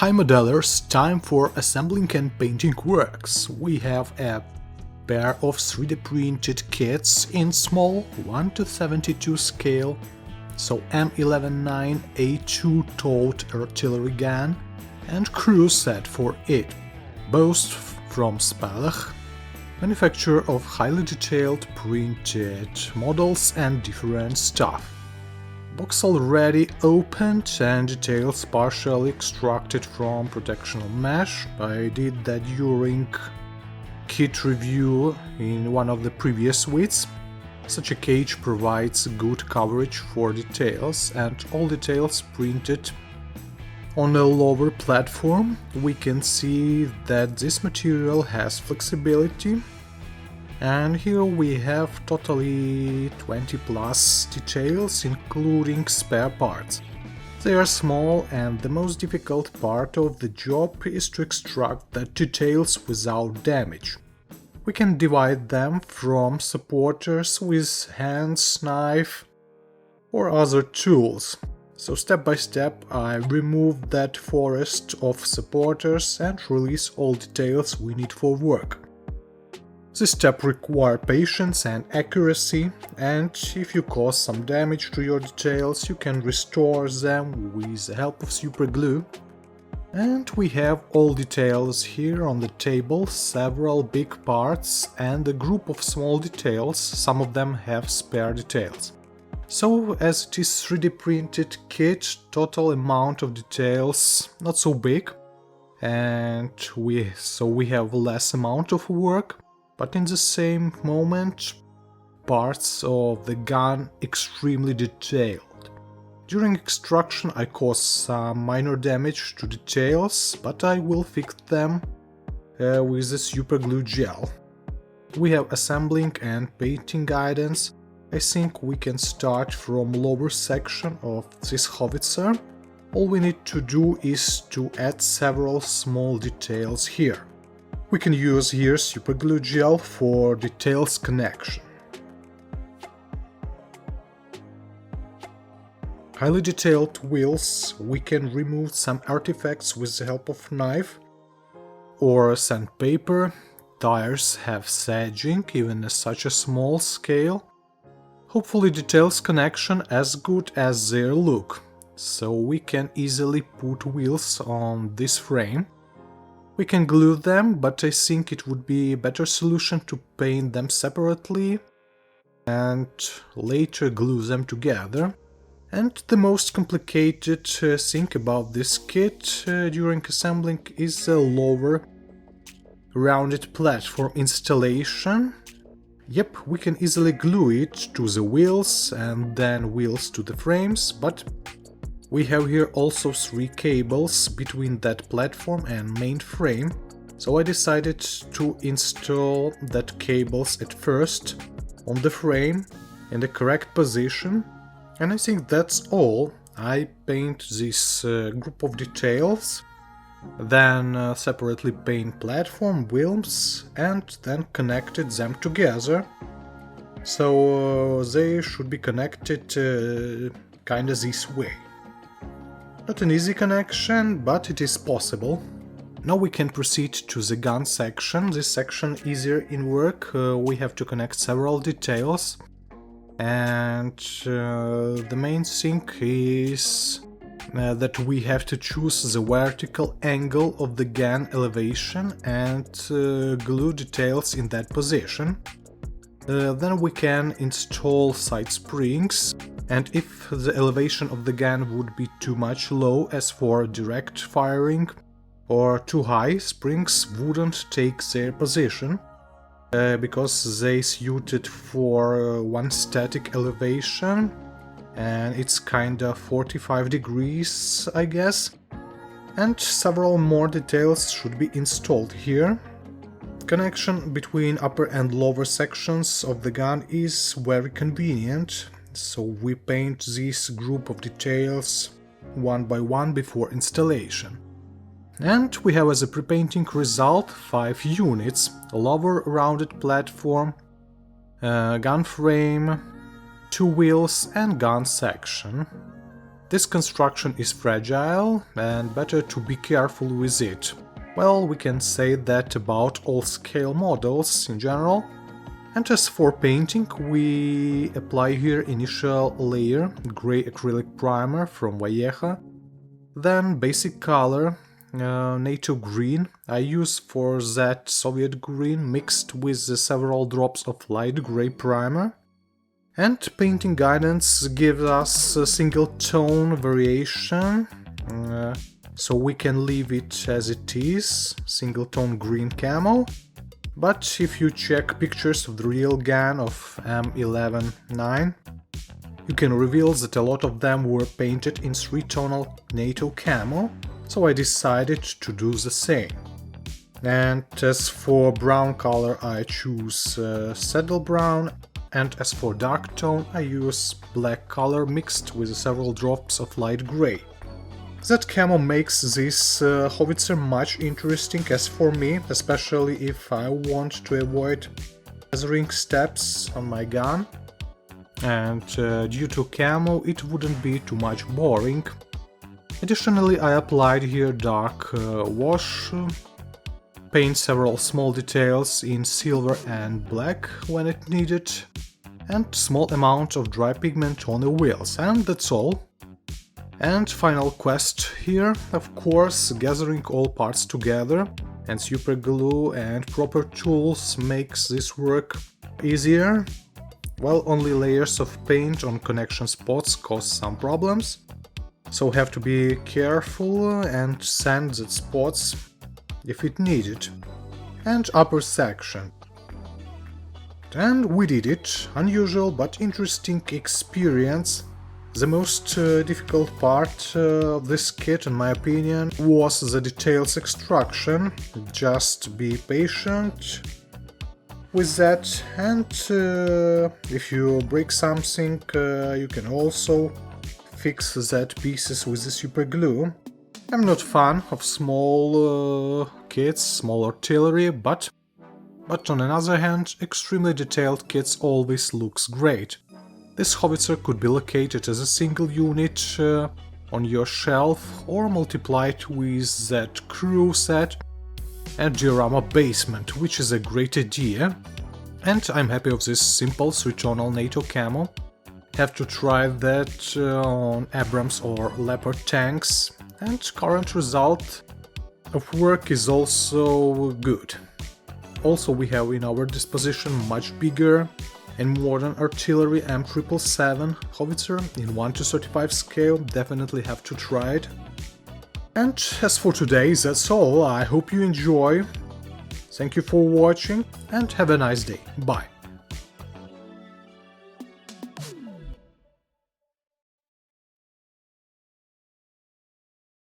Hi modelers, time for assembling and painting works. We have a pair of 3D printed kits in small 1:72 scale, so M119A2 towed artillery gun and crew set for it, both from Spalah, manufacturer of highly detailed printed models and different stuff. Box already opened and details partially extracted from protectional mesh. I did that during kit review in one of the previous weeks. Such a cage provides good coverage for details, and all details printed on a lower platform. We can see that this material has flexibility. And here we have totally 20 plus details, including spare parts. They are small, and the most difficult part of the job is to extract the details without damage. We can divide them from supporters with hands, knife or other tools. So step by step I remove that forest of supporters and release all details we need for work. This step requires patience and accuracy, and if you cause some damage to your details, you can restore them with the help of super glue. And we have all details here on the table, several big parts and a group of small details. Some of them have spare details. So as it is 3D printed kit, total amount of details not so big, and we have less amount of work. But in the same moment, parts of the gun extremely detailed. During extraction I caused some minor damage to details, but I will fix them with the super glue gel. We have assembling and painting guidance. I think we can start from lower section of this howitzer. All we need to do is to add several small details here. We can use here super glue gel for details connection. Highly detailed wheels, we can remove some artifacts with the help of knife or sandpaper. Tires have saging even at such a small scale. Hopefully details connection as good as their look, so we can easily put wheels on this frame. We can glue them, but I think it would be a better solution to paint them separately and later glue them together. And the most complicated thing about this kit during assembling is the lower rounded platform installation. Yep, we can easily glue it to the wheels and then wheels to the frames, but we have here also 3 cables between that platform and main frame, so I decided to install that cables at first on the frame in the correct position, and I think that's all. I paint this group of details, then separately paint platform, wheels, and then connected them together, so they should be connected kinda this way. Not an easy connection, but it is possible. Now we can proceed to the gun section. This section easier in work. We have to connect several details, and the main thing is that we have to choose the vertical angle of the gun elevation and glue details in that position. Then we can install side springs, and if the elevation of the gun would be too much low as for direct firing or too high, springs wouldn't take their position because they suited for one static elevation, and it's kinda 45 degrees, I guess. And several more details should be installed here. Connection between upper and lower sections of the gun is very convenient, so we paint this group of details one by one before installation. And we have as a pre-painting result 5 units: lower rounded platform, gun frame, 2 wheels and gun section. This construction is fragile and better to be careful with it. Well, we can say that about all scale models in general. And as for painting, we apply here initial layer, grey acrylic primer from Valleja, then basic color, NATO green. I use for that Soviet green mixed with several drops of light grey primer. And painting guidance gives us a single tone variation, so we can leave it as it is, single tone green camo. But if you check pictures of the real gun of M119, you can reveal that a lot of them were painted in 3-tonal NATO camo, so I decided to do the same. And as for brown color, I choose saddle brown. And as for dark tone, I use black color mixed with several drops of light grey. That camo makes this howitzer much interesting as for me, especially if I want to avoid lasering steps on my gun. And due to camo, it wouldn't be too much boring. Additionally, I applied here dark wash, paint several small details in silver and black when it needed, and small amount of dry pigment on the wheels, and that's all. And final quest here, of course, gathering all parts together, and super glue and proper tools makes this work easier. Well, only layers of paint on connection spots cause some problems, so have to be careful and sand the spots if it needed. And upper section. And we did it. Unusual but interesting experience. The most difficult part of this kit, in my opinion, was the details extraction. Just be patient with that, and if you break something, you can also fix that pieces with the super glue. I'm not fan of small kits, small artillery, but on another hand, extremely detailed kits always looks great. This howitzer could be located as a single unit on your shelf or multiplied with that crew set and diorama basement, which is a great idea. And I'm happy of this simple 3-tonal NATO camo. Have to try that on Abrams or Leopard tanks, and current result of work is also good. Also, we have in our disposition much bigger and modern artillery M777 howitzer in 1:35 scale, definitely have to try it. And as for today, that's all. I hope you enjoy. Thank you for watching and have a nice day. Bye.